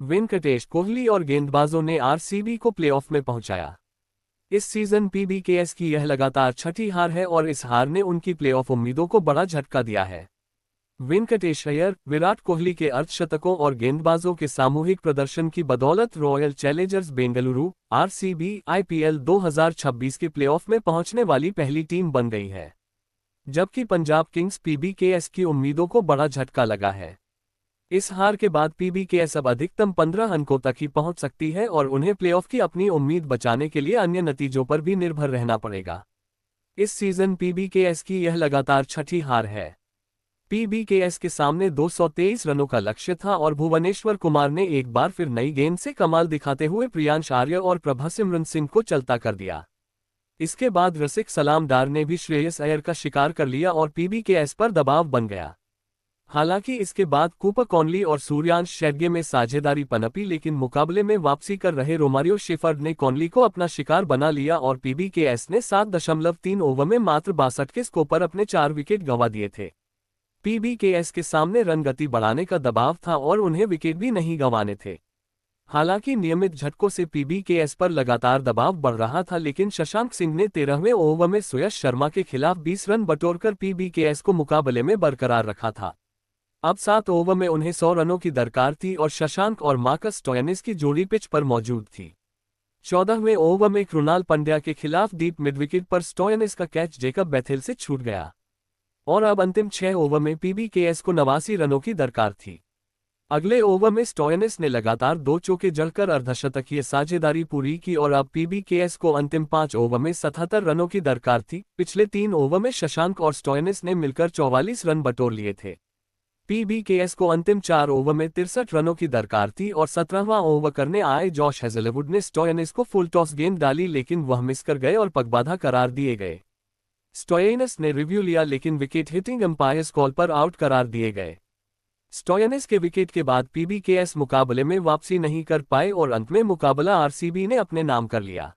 वेंकटेश कोहली और गेंदबाजों ने आरसीबी को प्लेऑफ में पहुंचाया। इस सीजन पीबीकेएस की यह लगातार छठी हार है और इस हार ने उनकी प्लेऑफ उम्मीदों को बड़ा झटका दिया है। वेंकटेश अय्यर, विराट कोहली के अर्धशतकों और गेंदबाजों के सामूहिक प्रदर्शन की बदौलत royal Challengers Bengaluru RCB IPL 2026 के प्लेऑफ में पहुंचने वाली पहली टीम बन गई है, जबकि पंजाब किंग्स पीबीकेएस की उम्मीदों को बड़ा झटका लगा है। इस हार के बाद पीबीकेएस अब अधिकतम 15 अंकों तक ही पहुंच सकती है और उन्हें प्लेऑफ की अपनी उम्मीद बचाने के लिए अन्य नतीजों पर भी निर्भर रहना पड़ेगा। इस सीजन पीबीकेएस की यह लगातार छठी हार है। पीबीकेएस के सामने 223 रनों का लक्ष्य था और भुवनेश्वर कुमार ने एक बार फिर नई गेंद से कमाल दिखाते हुए प्रियांश आर्य और प्रभासिमरन सिंह को चलता कर दिया। इसके बाद रसिक सलाम डार ने भी श्रेयस अय्यर का शिकार कर लिया और पीबीकेएस पर दबाव बन गया। हालांकि इसके बाद कूपर कॉनली और सूर्यांश शेरगे में साझेदारी पनपी, लेकिन मुकाबले में वापसी कर रहे रोमारियो शेफर्ड ने कॉनली को अपना शिकार बना लिया और पीबीकेएस ने 7.3 ओवर में मात्र 62 के स्कोर पर अपने 4 विकेट गंवा दिए थे। पीबीकेएस के सामने रन गति बढ़ाने का दबाव था और उन्हें विकेट भी नहीं गंवाने थे। हालांकि नियमित झटकों से पीबीकेएस पर लगातार दबाव बढ़ रहा था, लेकिन शशांक सिंह ने 13वें ओवर में सुयश शर्मा के खिलाफ 20 रन बटोरकर पीबीकेएस को मुकाबले में बरकरार रखा था। अब 7 ओवर में उन्हें 100 रनों की दरकार थी और शशांक और मार्कस स्टोयानिस की जोड़ी पिच पर मौजूद थी। 14वें ओवर में कृणाल पंड्या के खिलाफ डीप मिडविकेट पर स्टोयानिस का कैच जेकब बेथेल से छूट गया और अब अंतिम 6 ओवर में पीबीकेएस को 89 रनों की दरकार थी। अगले ओवर में स्टोयानिस ने लगातार 2 चौके जड़कर अर्धशतकीय साझेदारी पूरी की और अब पीबीकेएस को अंतिम 5 ओवर में 77 रनों की दरकार थी। पिछले 3 ओवर में शशांक और स्टोयानिस ने मिलकर 44 रन बटोर लिए थे। पीबीकेएस को अंतिम 4 ओवर में 63 रनों की दरकार थी और 17वां ओवर करने आए जॉश हेजलवुड ने स्टोयानिस को फुल टॉस गेंद डाली, लेकिन वह मिस कर गए और पगबाधा करार दिए गए। स्टोयानिस ने रिव्यू लिया, लेकिन विकेट हिटिंग अंपायर्स कॉल पर आउट करार दिए गए। स्टोयानिस के विकेट के बाद पीबीकेएस मुकाबले में वापसी नहीं कर पाए और अंत में मुकाबला आरसीबी ने अपने नाम कर लिया।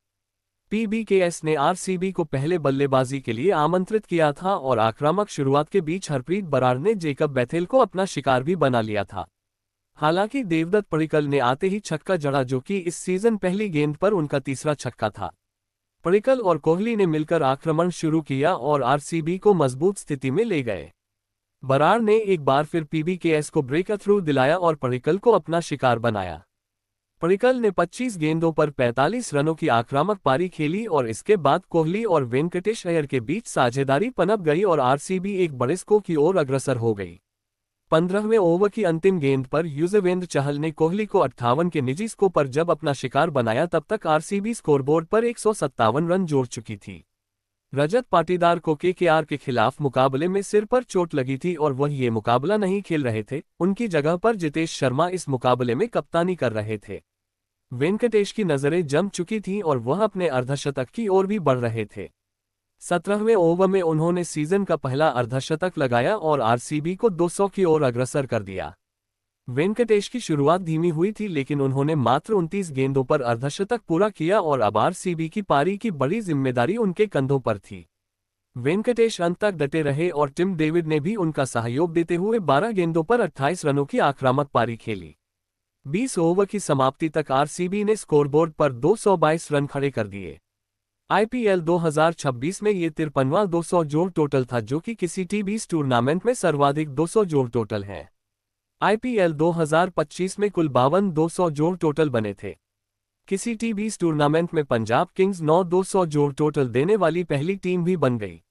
पीबीकेएस ने आरसीबी को पहले बल्लेबाजी के लिए आमंत्रित किया था और आक्रामक शुरुआत के बीच हरप्रीत बराड़ ने जेकब बेथेल को अपना शिकार भी बना लिया था। हालांकि देवदत्त पडिक्कल ने आते ही छक्का जड़ा, जो कि इस सीजन पहली गेंद पर उनका तीसरा छक्का था। पडिक्कल और कोहली ने मिलकर आक्रमण शुरू किया और आरसीबी को मजबूत स्थिति में ले गए। बराड़ ने एक बार फिर पीबीकेएस को ब्रेक थ्रू दिलाया और पडिक्कल को अपना शिकार बनाया। पडिक्कल ने 25 गेंदों पर 45 रनों की आक्रामक पारी खेली और इसके बाद कोहली और वेंकटेश अय्यर के बीच साझेदारी पनप गई और आरसीबी एक बड़े स्कोर की ओर अग्रसर हो गई। 15वें ओवर की अंतिम गेंद पर युजवेंद्र चहल ने कोहली को 58 के निजी स्कोर पर जब अपना शिकार बनाया, तब तक आरसीबी स्कोरबोर्ड पर 157 रन जोड़ चुकी थी। रजत पाटीदार को केकेआर के खिलाफ मुकाबले में सिर पर चोट लगी थी और वह ये मुकाबला नहीं खेल रहे थे। उनकी जगह पर जितेश शर्मा इस मुकाबले में कप्तानी कर रहे थे। वेंकटेश की नजरें जम चुकी थीं और वह अपने अर्धशतक की ओर भी बढ़ रहे थे। 17वें ओवर में उन्होंने सीजन का पहला अर्धशतक लगाया और आरसीबी को 200 की ओर अग्रसर कर दिया। वेंकटेश की शुरुआत धीमी हुई थी, लेकिन उन्होंने मात्र 29 गेंदों पर अर्धशतक पूरा किया और अब आरसीबी की पारी की बड़ी जिम्मेदारी उनके कंधों पर थी। वेंकटेश अंत तक डटे रहे और टिम डेविड ने भी उनका सहयोग देते हुए 12 गेंदों पर 28 रनों की आक्रामक पारी खेली। 20 ओवर की समाप्ति तक आरसीबी ने स्कोरबोर्ड पर 222 रन खड़े कर दिए। आईपीएल 2026 में ये 53वां 200 जोड़ टोटल था, जो कि किसी टी20 टूर्नामेंट में सर्वाधिक 200 जोड़ टोटल है। आईपीएल 2025 में कुल 52 200 जोड़ टोटल बने थे। किसी टी20 टूर्नामेंट में पंजाब किंग्स 9 200 जोड़ टोटल देने वाली पहली टीम भी बन गई।